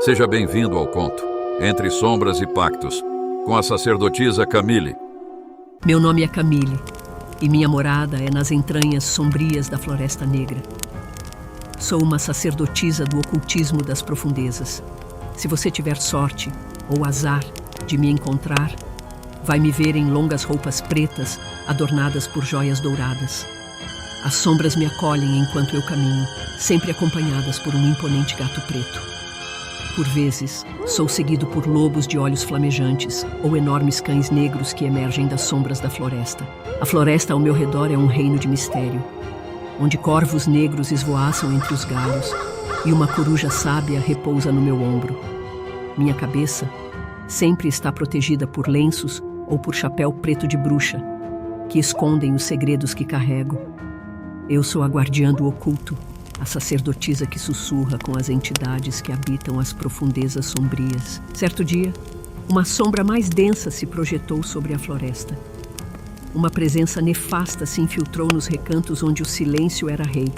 Seja bem-vindo ao conto Entre Sombras e Pactos, com a sacerdotisa Camille. Meu nome é Camille, e minha morada é nas entranhas sombrias da Floresta Negra. Sou uma sacerdotisa do ocultismo das profundezas. Se você tiver sorte ou azar de me encontrar, vai me ver em longas roupas pretas, adornadas por joias douradas. As sombras me acolhem enquanto eu caminho, sempre acompanhadas por um imponente gato preto. Por vezes, sou seguido por lobos de olhos flamejantes ou enormes cães negros que emergem das sombras da floresta. A floresta ao meu redor é um reino de mistério, onde corvos negros esvoaçam entre os galhos e uma coruja sábia repousa no meu ombro. Minha cabeça sempre está protegida por lenços ou por chapéu preto de bruxa, que escondem os segredos que carrego. Eu sou a guardiã do oculto, a sacerdotisa que sussurra com as entidades que habitam as profundezas sombrias. Certo dia, uma sombra mais densa se projetou sobre a floresta. Uma presença nefasta se infiltrou nos recantos onde o silêncio era rei.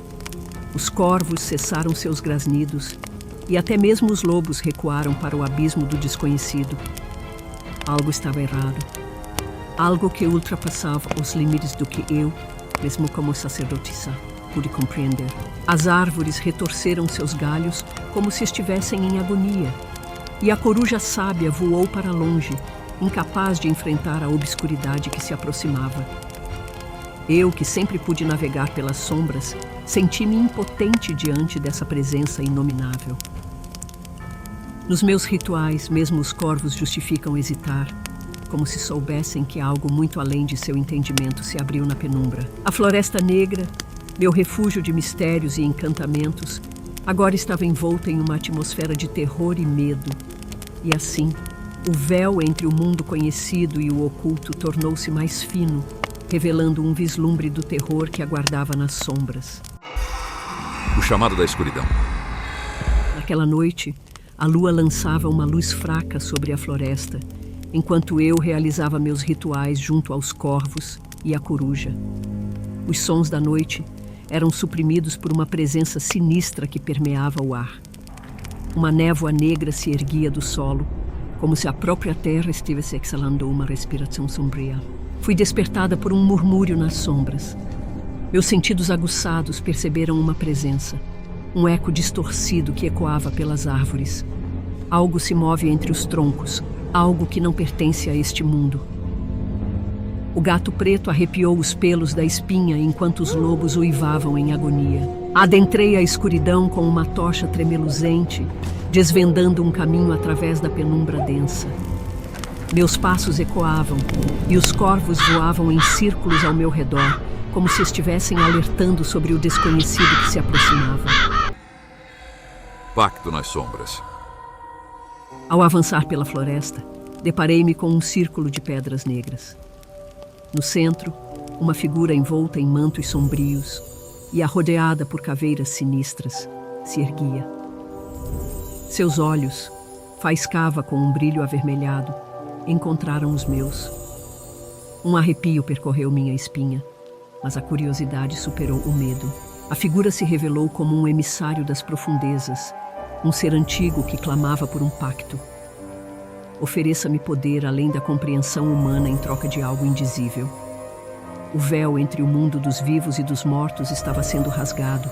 Os corvos cessaram seus grasnidos e até mesmo os lobos recuaram para o abismo do desconhecido. Algo estava errado. Algo que ultrapassava os limites do que eu, mesmo como sacerdotisa, pude compreender. As árvores retorceram seus galhos como se estivessem em agonia, e a coruja sábia voou para longe, incapaz de enfrentar a obscuridade que se aproximava. Eu, que sempre pude navegar pelas sombras, senti-me impotente diante dessa presença inominável. Nos meus rituais, mesmo os corvos justificam hesitar, como se soubessem que algo muito além de seu entendimento se abriu na penumbra. A Floresta Negra, meu refúgio de mistérios e encantamentos, agora estava envolta em uma atmosfera de terror e medo. E assim, o véu entre o mundo conhecido e o oculto tornou-se mais fino, revelando um vislumbre do terror que aguardava nas sombras. O chamado da escuridão. Naquela noite, a lua lançava uma luz fraca sobre a floresta, enquanto eu realizava meus rituais junto aos corvos e à coruja. Os sons da noite eram suprimidos por uma presença sinistra que permeava o ar. Uma névoa negra se erguia do solo, como se a própria terra estivesse exalando uma respiração sombria. Fui despertada por um murmúrio nas sombras. Meus sentidos aguçados perceberam uma presença, um eco distorcido que ecoava pelas árvores. Algo se move entre os troncos, algo que não pertence a este mundo. O gato preto arrepiou os pelos da espinha enquanto os lobos uivavam em agonia. Adentrei a escuridão com uma tocha tremeluzente, desvendando um caminho através da penumbra densa. Meus passos ecoavam e os corvos voavam em círculos ao meu redor, como se estivessem alertando sobre o desconhecido que se aproximava. Pacto nas sombras. Ao avançar pela floresta, deparei-me com um círculo de pedras negras. No centro, uma figura envolta em mantos sombrios e arrodeada por caveiras sinistras se erguia. Seus olhos, faiscava com um brilho avermelhado, encontraram os meus. Um arrepio percorreu minha espinha, mas a curiosidade superou o medo. A figura se revelou como um emissário das profundezas, um ser antigo que clamava por um pacto. Ofereça-me poder além da compreensão humana em troca de algo indizível. O véu entre o mundo dos vivos e dos mortos estava sendo rasgado,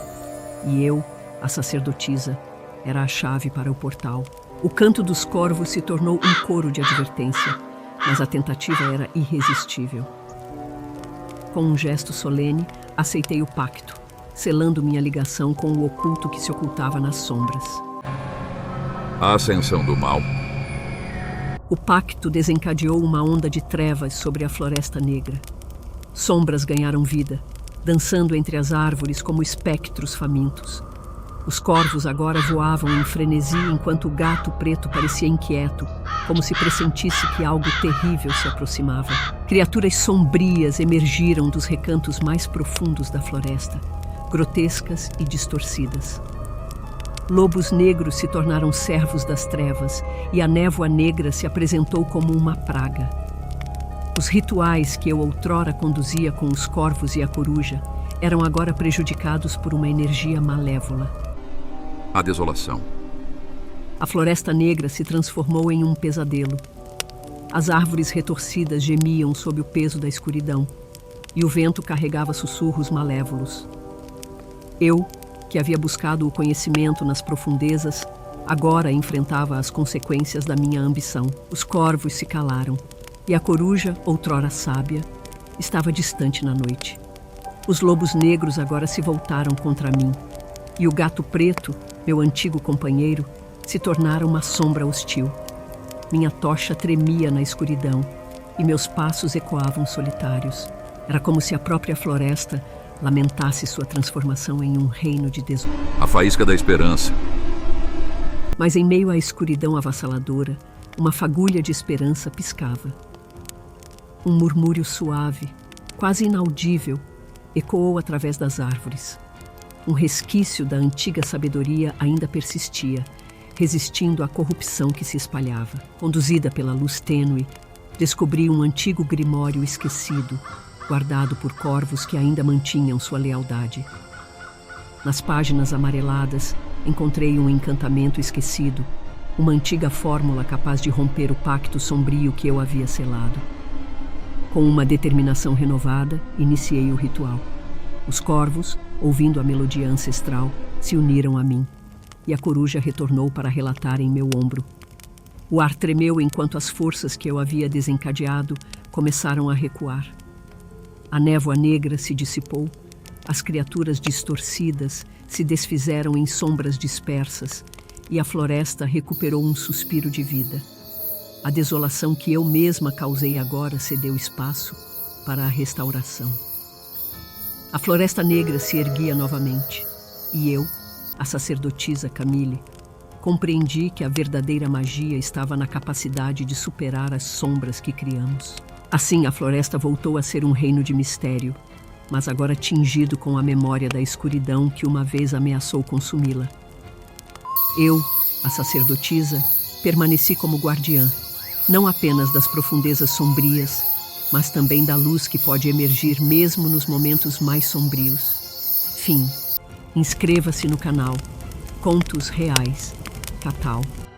e eu, a sacerdotisa, era a chave para o portal. O canto dos corvos se tornou um coro de advertência, mas a tentativa era irresistível. Com um gesto solene, aceitei o pacto, selando minha ligação com o oculto que se ocultava nas sombras. A ascensão do mal. O pacto desencadeou uma onda de trevas sobre a Floresta Negra. Sombras ganharam vida, dançando entre as árvores como espectros famintos. Os corvos agora voavam em frenesi enquanto o gato preto parecia inquieto, como se pressentisse que algo terrível se aproximava. Criaturas sombrias emergiram dos recantos mais profundos da floresta, grotescas e distorcidas. Lobos negros se tornaram servos das trevas e a névoa negra se apresentou como uma praga. Os rituais que eu outrora conduzia com os corvos e a coruja eram agora prejudicados por uma energia malévola. A desolação. A floresta negra se transformou em um pesadelo. As árvores retorcidas gemiam sob o peso da escuridão, e o vento carregava sussurros malévolos. Eu, que havia buscado o conhecimento nas profundezas, agora enfrentava as consequências da minha ambição. Os corvos se calaram, e a coruja, outrora sábia, estava distante na noite. Os lobos negros agora se voltaram contra mim, e o gato preto, meu antigo companheiro, se tornara uma sombra hostil. Minha tocha tremia na escuridão, e meus passos ecoavam solitários. Era como se a própria floresta lamentasse sua transformação em um reino de desordem. A faísca da esperança. Mas em meio à escuridão avassaladora, uma fagulha de esperança piscava. Um murmúrio suave, quase inaudível, ecoou através das árvores. Um resquício da antiga sabedoria ainda persistia, resistindo à corrupção que se espalhava. Conduzida pela luz tênue, descobri um antigo grimório esquecido, guardado por corvos que ainda mantinham sua lealdade. Nas páginas amareladas, encontrei um encantamento esquecido, uma antiga fórmula capaz de romper o pacto sombrio que eu havia selado. Com uma determinação renovada, iniciei o ritual. Os corvos, ouvindo a melodia ancestral, se uniram a mim, e a coruja retornou para relatar em meu ombro. O ar tremeu enquanto as forças que eu havia desencadeado começaram a recuar. A névoa negra se dissipou, as criaturas distorcidas se desfizeram em sombras dispersas, e a floresta recuperou um suspiro de vida. A desolação que eu mesma causei agora cedeu espaço para a restauração. A floresta negra se erguia novamente, e eu, a sacerdotisa Camille, compreendi que a verdadeira magia estava na capacidade de superar as sombras que criamos. Assim, a floresta voltou a ser um reino de mistério, mas agora tingido com a memória da escuridão que uma vez ameaçou consumi-la. Eu, a sacerdotisa, permaneci como guardiã, não apenas das profundezas sombrias, mas também da luz que pode emergir mesmo nos momentos mais sombrios. Fim. Inscreva-se no canal Contos Reais, Catal.